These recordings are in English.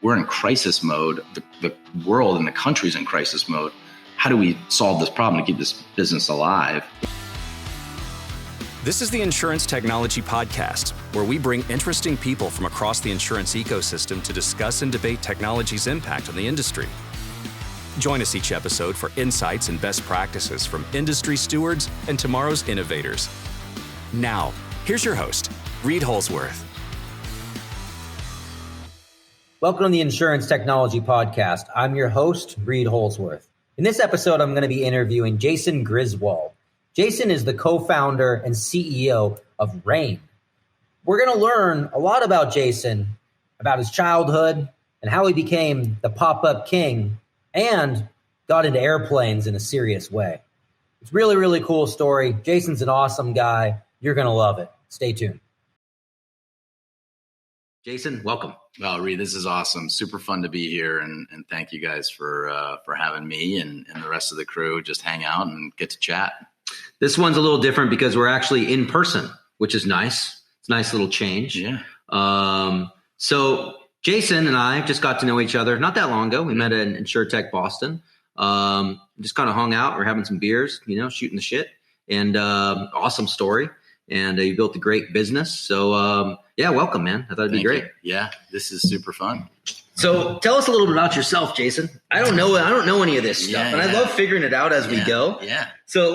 we're in crisis mode. The world and the country's in crisis mode. How do we solve this problem to keep this business alive? This is the Insurance Technology Podcast, where we bring interesting people from across the insurance ecosystem to discuss and debate technology's impact on the industry. Join us each episode for insights and best practices from industry stewards and tomorrow's innovators. Now, here's your host, Reid Holsworth. Welcome to the Insurance Technology Podcast. I'm your host, Reid Holsworth. In this episode, I'm going to be interviewing Jason Griswold. Jason is the co-founder and CEO of REIN. We're going to learn a lot about Jason, about his childhood, and how he became the pop-up king and got into airplanes in a serious way. It's really, really cool story. Jason's an awesome guy. You're going to love it. Stay tuned. Jason, welcome. Well, Reid, this is awesome. Super fun to be here, and thank you guys for having me and the rest of the crew. Just hang out and get to chat. This one's a little different because we're actually in person, which is nice. It's a nice little change. Yeah. So Jason and I just got to know each other not that long ago. We met in Insurtech Boston. Just kind of hung out. We're having some beers, shooting the shit. And awesome story. And you built a great business. So yeah, welcome, man. I thought it'd be great. Yeah, this is super fun. So tell us a little bit about yourself, Jason. I don't know any of this stuff, and I love figuring it out as we go. Yeah. So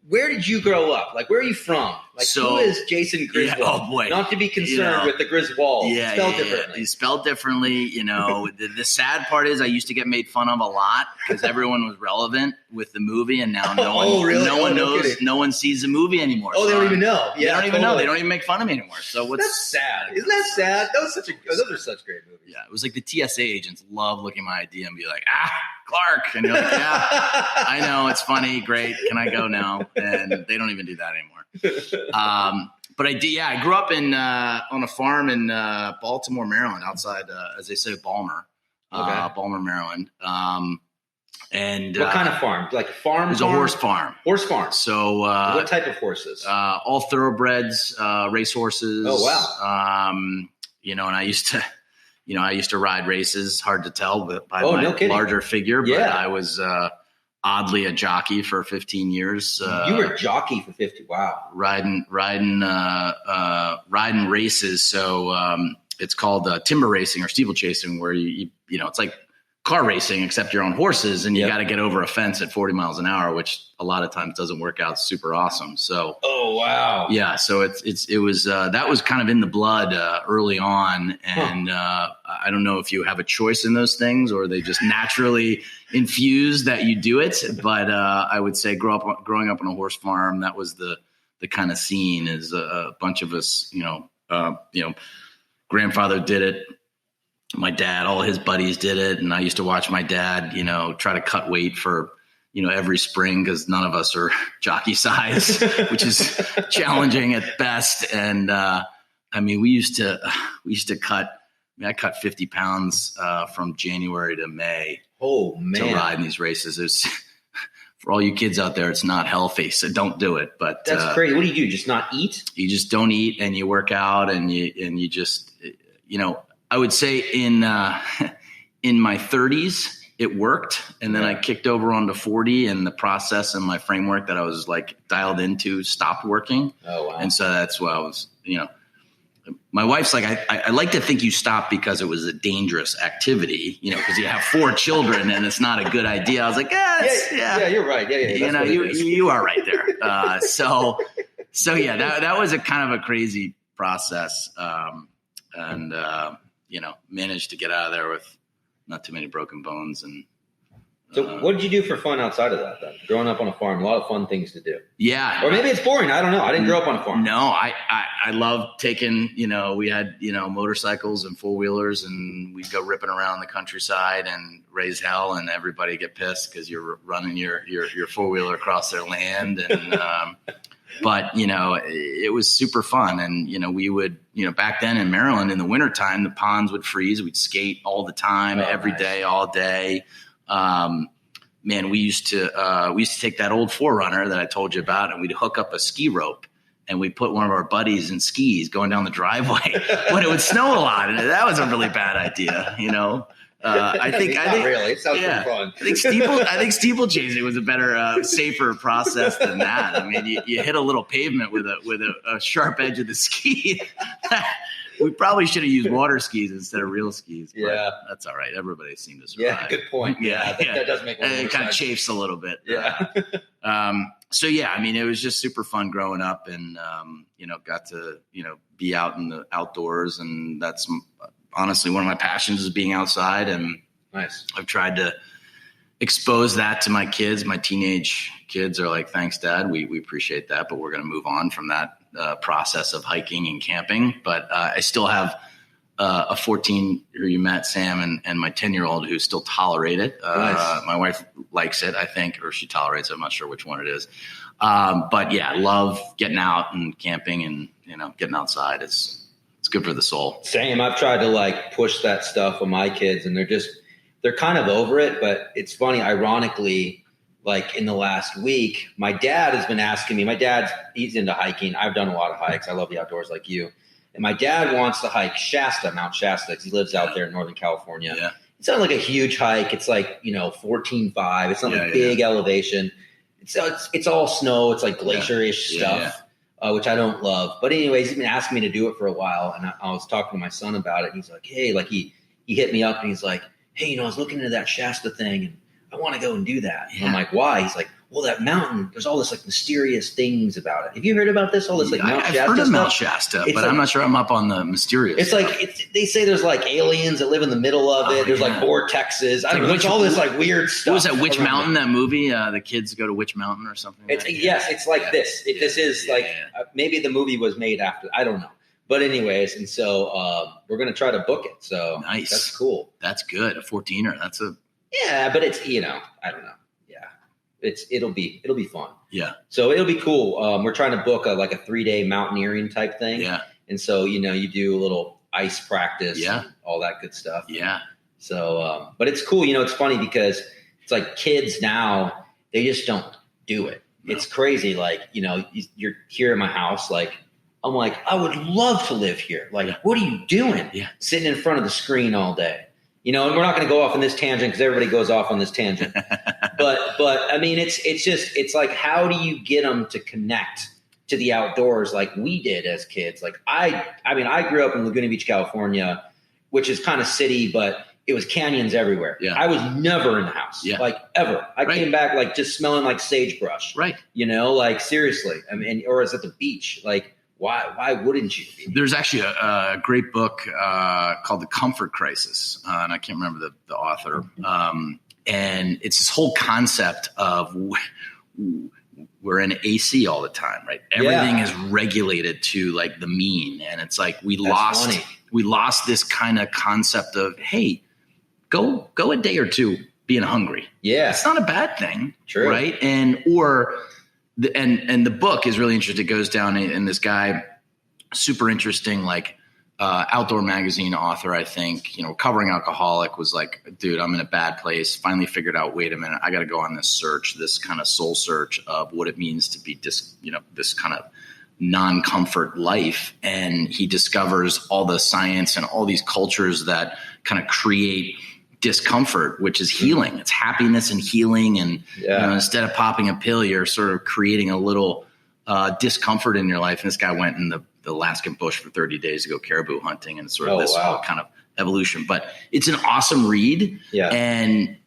where did you grow up? Where are you from? Who is Jason Griswold? Yeah, oh boy. Not to be concerned with the Griswold. Yeah, spelled differently. He's spelled differently. The sad part is I used to get made fun of a lot because everyone was relevant with the movie, and now no one knows. No one sees the movie anymore. Oh, they don't even know. Yeah, they don't even know. They don't even make fun of me anymore. So that's sad. Isn't that sad? Those are such great movies. Yeah, it was like the TSA agents love looking at my ID and be like, Clark. And you're like, yeah, I know. It's funny. Great. Can I go now? And they don't even do that anymore. But I did. Yeah, I grew up on a farm in Baltimore, Maryland, outside, as they say, Balmer, Balmer, Maryland. And what kind of farm? Like a farm? It was a horse farm. Horse farm. So what type of horses? All thoroughbreds, race horses. Oh wow. And I used to ride races. Hard to tell by my larger figure, but I was oddly a jockey for 15 years. You were a jockey for 50. Wow. Riding races. So it's called timber racing or steeplechasing, where you it's like car racing, except you're on horses, and you got to get over a fence at 40 miles an hour, which a lot of times doesn't work out super awesome. So, oh wow, yeah. So it was that was kind of in the blood early on, and I don't know if you have a choice in those things or they just naturally infuse that you do it. But I would say growing up on a horse farm, that was the kind of scene. Is a bunch of us, grandfather did it. My dad, all his buddies did it. And I used to watch my dad, try to cut weight for, every spring, because none of us are jockey size, which is challenging at best. And we used to cut, I cut 50 pounds from January to May. Oh man. To ride in these races. For all you kids out there, it's not healthy, so don't do it. But that's crazy. What do? Just not eat? You just don't eat, and you work out, and you just, I would say in my 30s, it worked. And then I kicked over onto 40, and the process and my framework that I was dialed into stopped working. Oh, wow. And so that's why I was, my wife's like, I like to think you stopped because it was a dangerous activity, because you have 4 children and it's not a good idea. I was like, yeah, you're right. Yeah. You are right there. So yeah, that was a kind of a crazy process. And managed to get out of there with not too many broken bones. And so what did you do for fun outside of that then? Growing up on a farm, a lot of fun things to do. Yeah. Or maybe it's boring. I don't know. I didn't grow up on a farm. No, I love taking, we had, motorcycles and 4-wheelers, and we'd go ripping around the countryside and raise hell, and everybody get pissed because you're running your 4-wheeler across their land. And, but, it was super fun. And, we would, back then in Maryland in the wintertime, the ponds would freeze. We'd skate all the time, every day, all day. Man, we used to take that old 4Runner that I told you about, and we'd hook up a ski rope and we put one of our buddies in skis going down the driveway when it would snow a lot. And that was a really bad idea, I think really. It sounds pretty fun. I think steeplechasing was a better, safer process than that. I mean, you hit a little pavement with a sharp edge of the ski. We probably should have used water skis instead of real skis. But that's all right. Everybody seemed to survive. Yeah, good point. Yeah, that does make sense. It kind of chafes a little bit. Yeah. So I mean, it was just super fun growing up, and got to be out in the outdoors, and that's honestly one of my passions is being outside. And nice. I've tried to expose that to my kids. My teenage kids are like, "Thanks, Dad. We appreciate that, but we're going to move on from that process of hiking and camping." But I still have a 14 who you met, Sam, and my 10-year-old who still tolerate it. Nice. My wife likes it, I think, or she tolerates it. I'm not sure which one it is. But love getting out and camping and, getting outside. It's good for the soul. Same. I've tried to push that stuff with my kids, and they're kind of over it, but it's funny. Ironically, in the last week, my dad has been asking me, he's into hiking. I've done a lot of hikes. I love the outdoors like you. And my dad wants to hike Mount Shasta, because he lives out there in Northern California. Yeah. It's not like a huge hike. It's 14.5. It's not big elevation. It's all snow. It's glacier-ish stuff, which I don't love. But anyways, he's been asking me to do it for a while. And I was talking to my son about it. And he's like, hey, he hit me up and he's like, hey, I was looking into that Shasta thing and I want to go and do that. And I'm like, why? He's like, well, that mountain, there's all this mysterious things about it. Have you heard about this? All this Mount Shasta I've heard of stuff? Mount Shasta, but I'm not sure I'm up on the mysterious. It's they say there's aliens that live in the middle of it. There's vortexes. I don't know. There's all this weird stuff. What was that Witch Mountain? That movie? The kids go to Witch Mountain or something. Yes, it's this. This is maybe the movie was made after. I don't know. But anyways, and so we're gonna try to book it. So nice. That's cool. That's good. A 14er. That's a but it's I don't know. It'll be fun. Yeah. So it'll be cool. We're trying to book a 3-day mountaineering type thing. Yeah. And so, you do a little ice practice. Yeah. And all that good stuff. Yeah. So, but it's cool. It's funny because it's kids now, they just don't do it. No. It's crazy. You're here in my house. I'm like, I would love to live here. What are you doing? Yeah. Sitting in front of the screen all day. And we're not going to go off on this tangent because everybody goes off on this tangent. But I mean, it's how do you get them to connect to the outdoors like we did as kids? I grew up in Laguna Beach, California, which is kind of city, but it was canyons everywhere. Yeah. I was never in the house, ever. I came back just smelling like sagebrush. Right. Seriously. I mean, or is at the beach, Why wouldn't you be? There's actually a great book called The Comfort Crisis, and I can't remember the author. And it's this whole concept of we're in AC all the time, right? Everything is regulated to the mean, and it's we lost this kind of concept of, hey, go a day or two being hungry. Yeah, it's not a bad thing, true, right? And the book is really interesting. It goes down in this guy, super interesting, outdoor magazine author, I think, recovering alcoholic, was dude, I'm in a bad place. Finally figured out, wait a minute, I got to go on this search, this kind of soul search of what it means to be this kind of non-comfort life. And he discovers all the science and all these cultures that kind of create discomfort, which is healing. It's happiness and healing. And instead of popping a pill, you're sort of creating a little discomfort in your life. And this guy went in the Alaskan bush for 30 days to go caribou hunting, and sort of whole kind of evolution. But it's an awesome read. Yeah. And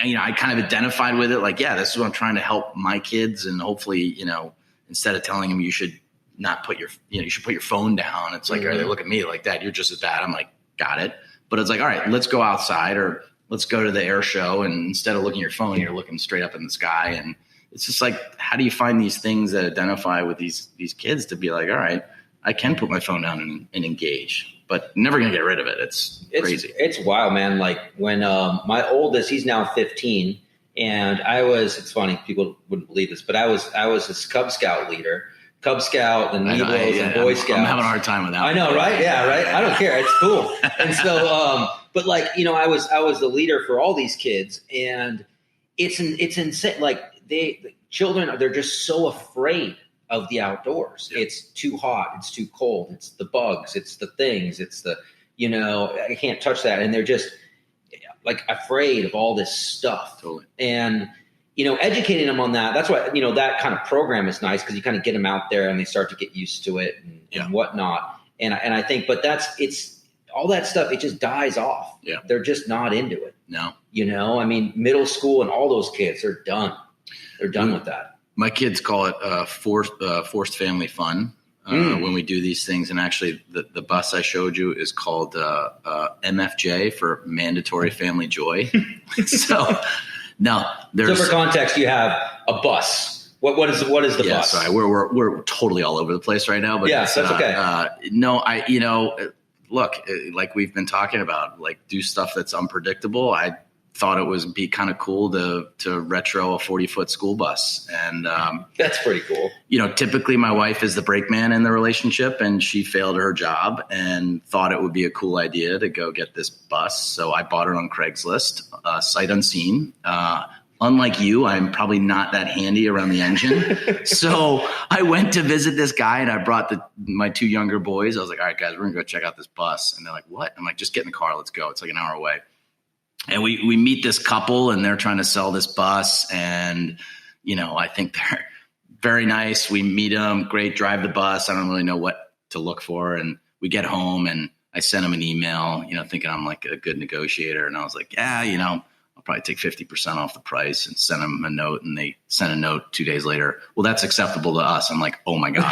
I kind of identified with it. This is what I'm trying to help my kids. And hopefully, instead of telling them you should not put you should put your phone down. It's they look at me like that. You're just as bad. I'm like, got it. But it's all right, let's go outside or let's go to the air show. And instead of looking at your phone, you're looking straight up in the sky. And it's just how do you find these things that identify with these kids to be all right, I can put my phone down and engage, but never going to get rid of it. It's crazy. It's wild, man. When my oldest, he's now 15, and it's funny, people wouldn't believe this, but I was his Cub Scout leader. Cub Scout and Negroes and Boy Scouts. I'm having a hard time with that. I know, right? Yeah, right. I don't care. It's cool. And so, but I was the leader for all these kids, and it's insane. The children, they're just so afraid of the outdoors. Yeah. It's too hot. It's too cold. It's the bugs. It's the things. It's the, I can't touch that. And they're just like afraid of all this stuff. Totally. And, educating them on that, that's why, that kind of program is nice because you kind of get them out there and they start to get used to it and whatnot. And I think, but it's all that stuff, it just dies off. Yeah. They're just not into it. No. Middle school and all those kids are done. They're done with that. My kids call it forced family fun when we do these things. And actually, the bus I showed you is called MFJ for Mandatory Family Joy. So now there's. So for context, you have a bus. What is the bus? Sorry, we're totally all over the place right now. But that's okay. Look, like we've been talking about, like do stuff that's unpredictable. I thought it would be kind of cool to retro a 40-foot school bus. And that's pretty cool. Typically my wife is the brakeman in the relationship, and she failed her job and thought it would be a cool idea to go get this bus. So I bought it on Craigslist, sight unseen. Unlike you, I'm probably not that handy around the engine. So I went to visit this guy, and I brought my two younger boys. I was like, all right, guys, we're going to go check out this bus. And they're like, what? I'm like, just get in the car. Let's go. It's like an hour away. And we meet this couple, and they're trying to sell this bus. And, I think they're very nice. We meet them. Great. Drive the bus. I don't really know what to look for. And we get home, and I sent them an email, thinking I'm like a good negotiator. And I was like, I'll probably take 50% off the price, and send them a note. And they sent a note 2 days later. Well, that's acceptable to us. I'm like, oh my God.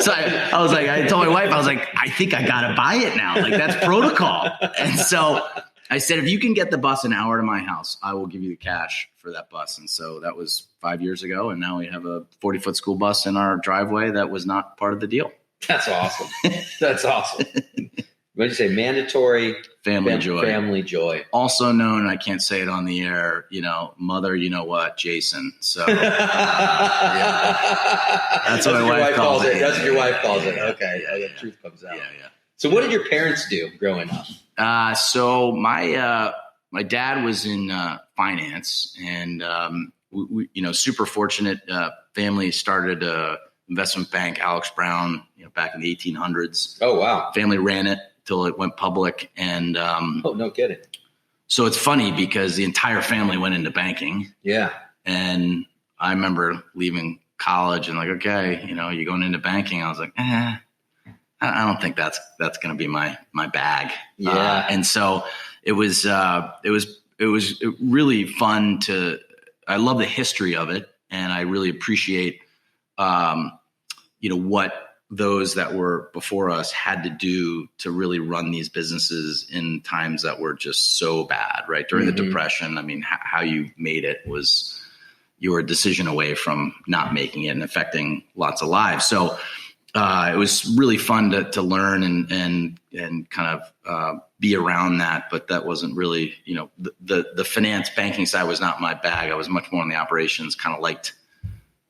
So I was like, I told my wife, I was like, I think I got to buy it now. Like that's protocol. And so I said, if you can get the bus an hour to my house, I will give you the cash for that bus. And so that was 5 years ago. And now we have a 40-foot school bus in our driveway that was not part of the deal. That's awesome. That's awesome. What did you say? Mandatory family joy. Family joy. Also known, I can't say it on the air, mother, Jason. So that's what my wife calls it. That's what your wife calls it. Okay. The truth comes out. Yeah. So what did your parents do growing up? So my dad was in finance, and we super fortunate family started a investment bank, Alex Brown, back in the 1800s. Oh wow! Family ran it till it went public, and oh no kidding. So it's funny because the entire family went into banking. Yeah, and I remember leaving college and like, okay, you going into banking. I was like, I don't think that's going to be my bag. Yeah. And so it was really fun I love the history of it. And I really appreciate, what those that were before us had to do to really run these businesses in times that were just so bad, right? During the Depression. I mean, how you made it was you were a decision away from not making it and affecting lots of lives. So, it was really fun to learn and kind of be around that, but that wasn't really, the finance banking side was not my bag. I was much more on the operations, kind of liked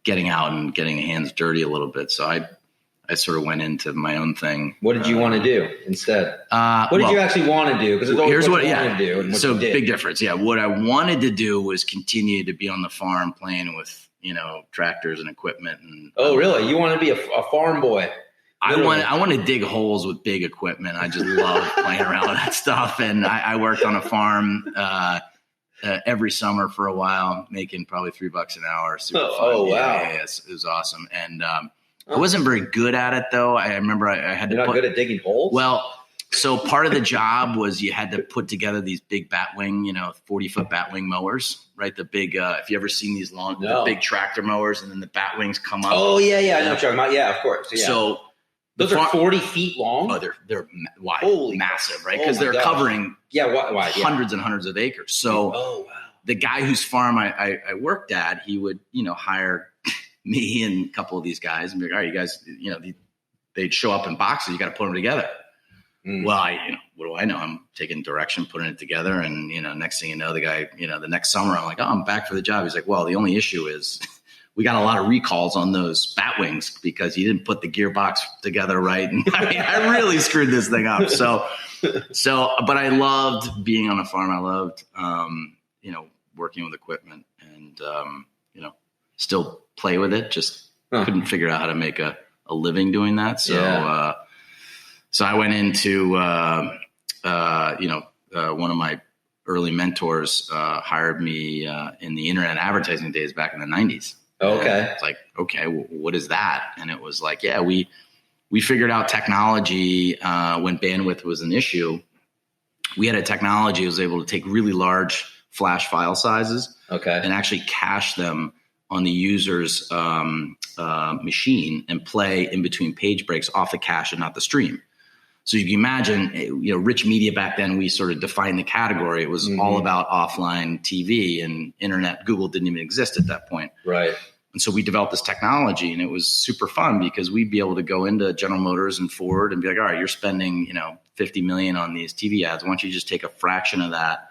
getting out and getting the hands dirty a little bit. So I sort of went into my own thing. What did you want to do instead? What did you actually want to do? Because here's what you want to do. So big difference. Yeah. What I wanted to do was continue to be on the farm playing with, tractors and equipment. And really? You want to be a farm boy? I want to dig holes with big equipment. I just love playing around with that stuff. And I worked on a farm every summer for a while, making probably $3 an hour. Super fun. Oh, wow. Yeah, it was awesome. And I wasn't very good at it, though. I remember I had You're to not good at digging holes? Well, so part of the job was you had to put together these big batwing, 40-foot batwing mowers, right? The big, if you ever seen these the big tractor mowers, and then the batwings come up. Oh, yeah. I know what you're talking about. Yeah, of course. Yeah. So those are 40 feet long? Oh, they're wide, Holy massive, right? Because they're covering hundreds and hundreds of acres. So the guy whose farm I worked at, he would, hire me and a couple of these guys and be like, all right, you guys, they'd show up in boxes. You got to put them together. Well, what do I know? I'm taking direction, putting it together. And, next thing you know, the guy, the next summer, I'm like, oh, I'm back for the job. He's like, well, the only issue is we got a lot of recalls on those batwings because you didn't put the gearbox together right. And I really screwed this thing up. So, but I loved being on a farm. I loved, working with equipment and, still play with it, just couldn't figure out how to make a living doing that. So, so I went into, one of my early mentors hired me in the internet advertising days back in the 90s. Okay. It's like, okay, what is that? And it was like, yeah, we figured out technology when bandwidth was an issue. We had a technology that was able to take really large flash file sizes and actually cache them on the user's machine and play in between page breaks off the cache and not the stream. So you can imagine, rich media back then, we sort of defined the category. It was all about offline TV, and internet. Google didn't even exist at that point. Right. And so we developed this technology, and it was super fun because we'd be able to go into General Motors and Ford and be like, all right, you're spending, $50 million on these TV ads. Why don't you just take a fraction of that,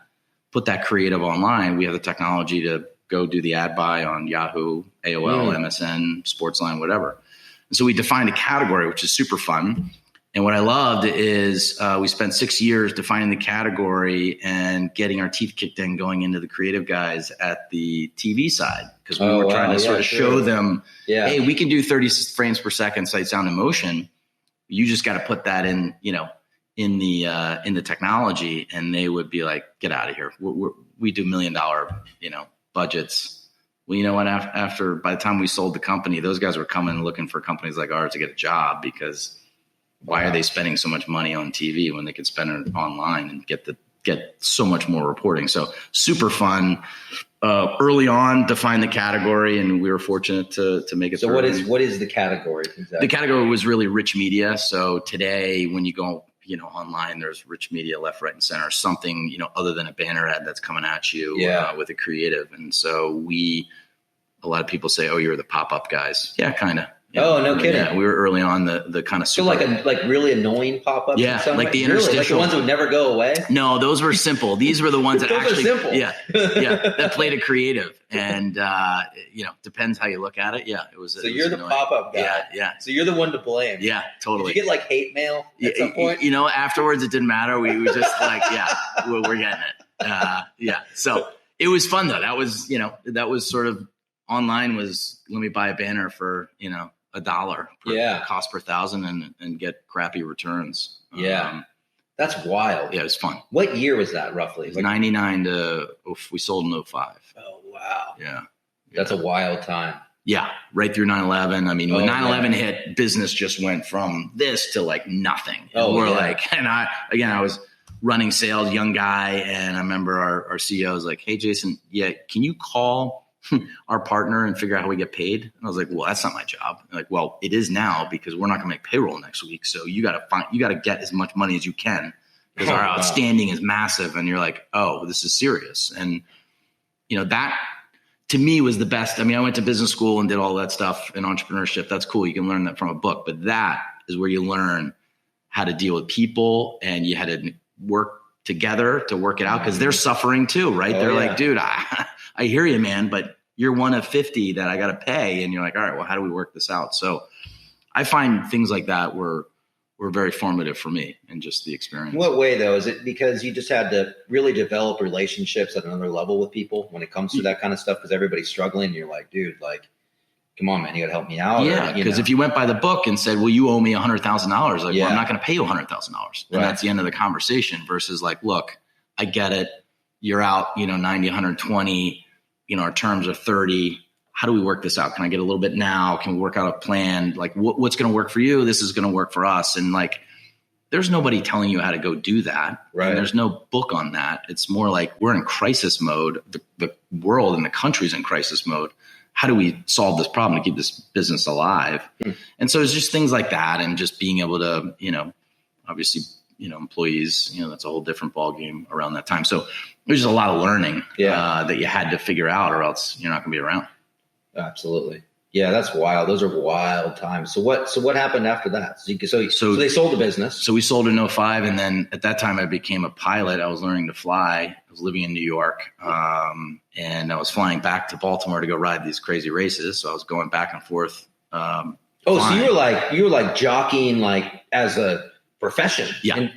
put that creative online? We have the technology to go do the ad buy on Yahoo, AOL, MSN, Sportsline, whatever. And so we defined a category, which is super fun. And what I loved is we spent 6 years defining the category and getting our teeth kicked in going into the creative guys at the TV side, because we were trying to sort of show them, hey, we can do 30 frames per second sight, sound, and motion. You just got to put that in, in the technology, and they would be like, get out of here. We do $1 million, budgets. Well, you know what? After by the time we sold the company, those guys were coming looking for companies like ours to get a job, because why are they spending so much money on TV when they could spend it online and get so much more reporting? So super fun. Early on, defined the category, and we were fortunate to make it. So what is the category exactly? The category was really rich media. So today, when you go online, there's rich media left, right, and center. Something other than a banner ad that's coming at you with a creative. And so a lot of people say, "Oh, you're the pop-up guys." Yeah, kind of. Oh, no kidding. Yeah, we were early on the kind of super. So like really annoying pop-ups? Yeah, like the interstitial. Really? Like the ones that would never go away? No, those were simple. These were the ones that actually. Those are simple. Yeah, that played a creative. And, depends how you look at it. Yeah, it was. So you're the annoying pop-up guy. Yeah. So you're the one to blame. Yeah, totally. Did you get hate mail at some point? Afterwards it didn't matter. We just we're getting it. So it was fun though. That was sort of online was, let me buy a banner for, $1 per cost per thousand and get crappy returns. That's wild. Yeah, it was fun. What year was that roughly? It was 99 to we sold in 05. Oh wow. Yeah. That's a wild time. Yeah, right through 9/11. I mean, when 9/11 hit, business just went from this to like nothing. And I was running sales, young guy, and I remember our CEO was like, "Hey, Jason, can you call our partner and figure out how we get paid?" And I was like, "Well, that's not my job." And like, "Well, it is now, because we're not going to make payroll next week. So you got to get as much money as you can, because our outstanding is massive." And you're like, "Oh, this is serious." And that to me was the best. I mean, I went to business school and did all that stuff in entrepreneurship. That's cool. You can learn that from a book, but that is where you learn how to deal with people, and you had to work together to work it out, because they're suffering too, right? They're like, "Dude, I hear you, man, but you're one of 50 that I got to pay." And you're like, "All right, well, how do we work this out?" So I find things like that were very formative for me, and just the experience. What way though? Is it because you just had to really develop relationships at another level with people when it comes to that kind of stuff? Because everybody's struggling. And you're like, "Dude, like, come on, man, you got to help me out." Yeah, because if you went by the book and said, "Well, you owe me $100,000," like, "Well, I'm not going to pay you $100,000," and that's the end of the conversation. Versus like, "Look, I get it. You're out, 90, 120. Our terms are 30. How do we work this out? Can I get a little bit now? Can we work out a plan? Like, what's going to work for you? This is going to work for us." And like, there's nobody telling you how to go do that. Right. And there's no book on that. It's more like, we're in crisis mode. The world and the country's in crisis mode. How do we solve this problem to keep this business alive? And so it's just things like that, and just being able to, obviously, employees, that's a whole different ballgame around that time. So there's just a lot of learning that you had to figure out, or else you're not going to be around. Absolutely. Yeah, that's wild. Those are wild times. So what happened after that? So they sold the business. So we sold in 05. And then at that time I became a pilot. I was learning to fly. I was living in New York. And I was flying back to Baltimore to go ride these crazy races. So I was going back and forth. So you were like jockeying, like as a profession? Yeah.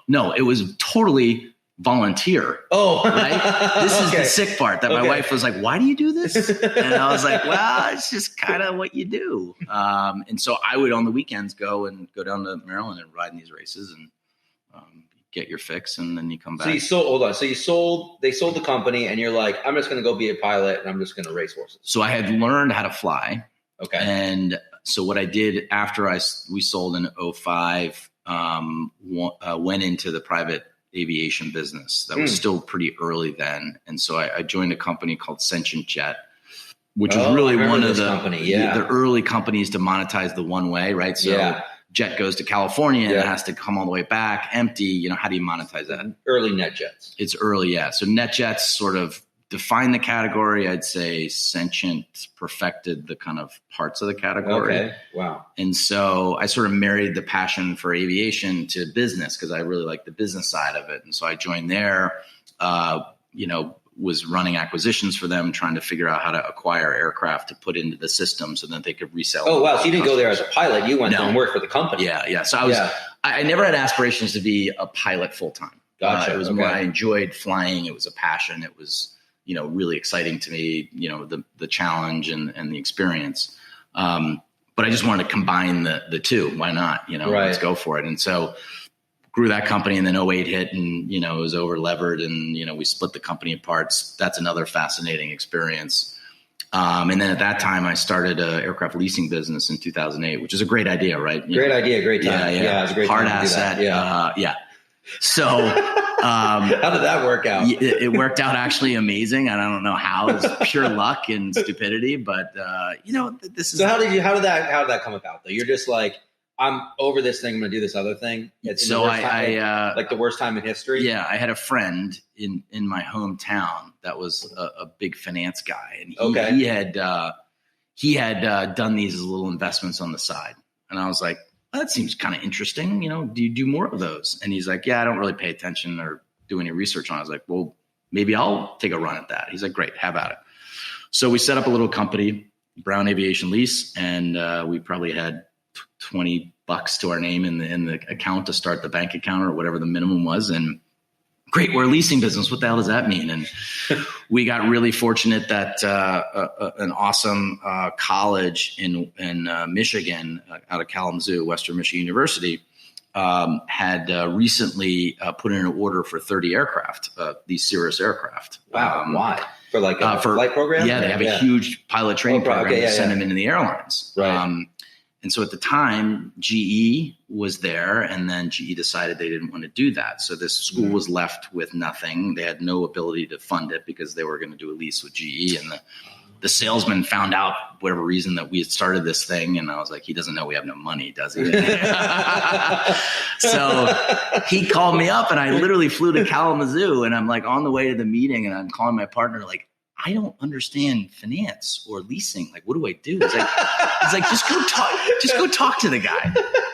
No, it was totally volunteer. Oh, right. This is okay. the sick part that my wife was like, why do you do this? And I was like, well, it's just kind of what you do. And so I would on the weekends go down to Maryland and ride in these races and get your fix, and then you come back. So they sold the company, and you're like, I'm just going to go be a pilot, and I'm just going to race horses. So I had learned how to fly. Okay. And so what I did after we sold in 2005, went into the private aviation business. That was still pretty early then. And so I joined a company called Sentient Jet, which was really one of the early companies to monetize the one way, right? So jet goes to California and it has to come all the way back empty. How do you monetize that? Early net jets. It's early, yeah. So net jets sort of define the category. I'd say Sentient perfected the kind of parts of the category. Okay. Wow. And so I sort of married the passion for aviation to business because I really like the business side of it. And so I joined there, was running acquisitions for them, trying to figure out how to acquire aircraft to put into the system so that they could resell. Oh, wow. So you didn't go there as a pilot. You went there and worked for the company. Yeah. So I never had aspirations to be a pilot full time. Gotcha. It was more, I enjoyed flying. It was a passion. It was, really exciting to me, the challenge and the experience. But I just wanted to combine the two. Why not? Let's go for it. And so grew that company, and then 2008 hit, and, it was over levered, and, we split the company apart. That's another fascinating experience. And then at that time I started an aircraft leasing business in 2008, which is a great idea, right? Great idea. Great time. Yeah. It was a great hard time asset. to do that. Yeah. So, how did that work out? It worked out actually amazing. And I don't know how. It's pure luck and stupidity, but this is. So how did that come about though? You're just like, I'm over this thing. I'm going to do this other thing. So like the worst time in history. Yeah. I had a friend in my hometown that was a big finance guy, and he had done these little investments on the side. And I was like, that seems kind of interesting. Do you do more of those? And he's like, yeah, I don't really pay attention or do any research on it. I was like, well, maybe I'll take a run at that. He's like, great, have at it. So we set up a little company, Brown Aviation Lease, and we probably had $20 to our name in the account to start the bank account or whatever the minimum was. And great, we're a leasing business. What the hell does that mean? And we got really fortunate that an awesome college in Michigan, out of Kalamazoo, Western Michigan University, had recently put in an order for 30 aircraft, these Cirrus aircraft. Wow. Why? For like a flight program? Yeah, they have a huge pilot training program to send them into the airlines. Right. And so at the time, GE was there, and then GE decided they didn't want to do that. So this school was left with nothing. They had no ability to fund it because they were going to do a lease with GE. And the salesman found out, for whatever reason, that we had started this thing. And I was like, he doesn't know we have no money, does he? So he called me up, and I literally flew to Kalamazoo, and I'm like on the way to the meeting, and I'm calling my partner like, I don't understand finance or leasing. Like, what do I do? He's like, just go talk to the guy.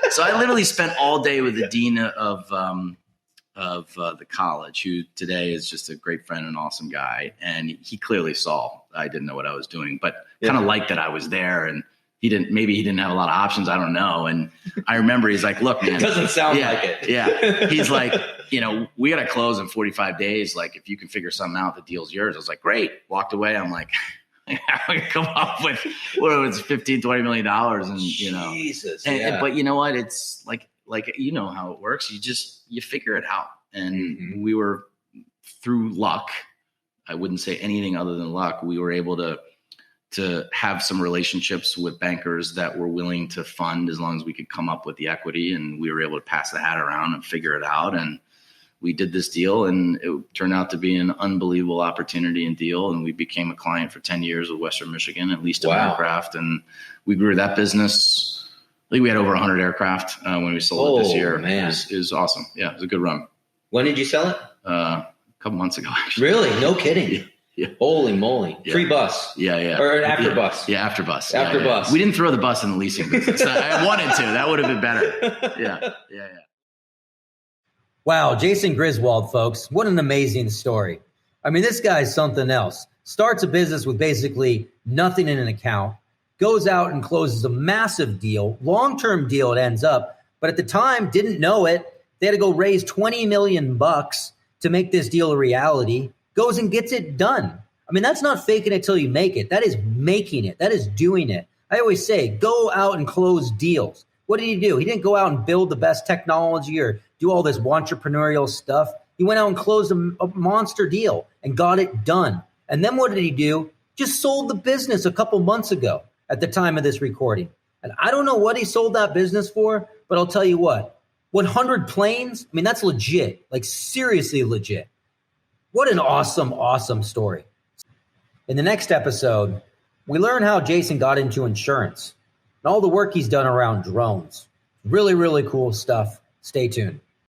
So I literally spent all day with the dean of the college, who today is just a great friend and awesome guy. And he clearly saw I didn't know what I was doing, but kind of liked that I was there. And maybe he didn't have a lot of options. I don't know. And I remember he's like, look, man, it doesn't sound like it. Yeah. He's like, we got to close in 45 days. Like, if you can figure something out, the deal's yours. I was like, great. Walked away. I'm like, I can come up with $15-20 million. And, Jesus. But you know what? It's like, how it works. You figure it out. And we were, through luck, I wouldn't say anything other than luck, we were able to have some relationships with bankers that were willing to fund as long as we could come up with the equity, and we were able to pass the hat around and figure it out. And we did this deal, and it turned out to be an unbelievable opportunity and deal. And we became a client for 10 years with Western Michigan, at least an aircraft. And we grew that business. I think we had over 100 aircraft when we sold it this year. Man. It was awesome. Yeah, it was a good run. When did you sell it? A couple months ago, actually. Really? No kidding. Yeah. Holy moly. Yeah. Free bus. Yeah. Or an after bus. Yeah, after bus. After bus. We didn't throw the bus in the leasing business. I wanted to. That would have been better. Yeah. Wow, Jason Griswold, folks. What an amazing story. I mean, this guy's something else. Starts a business with basically nothing in an account, goes out and closes a massive deal, long-term deal it ends up, but at the time didn't know it. They had to go raise $20 million to make this deal a reality, goes and gets it done. I mean, that's not faking it till you make it. That is making it. That is doing it. I always say, go out and close deals. What did he do? He didn't go out and build the best technology or do all this entrepreneurial stuff. He went out and closed a monster deal and got it done. And then what did he do? Just sold the business a couple months ago at the time of this recording. And I don't know what he sold that business for, but I'll tell you what, 100 planes, I mean, that's legit, like seriously legit. What an awesome, awesome story. In the next episode, we learn how Jason got into insurance and all the work he's done around drones. Really, really cool stuff. Stay tuned.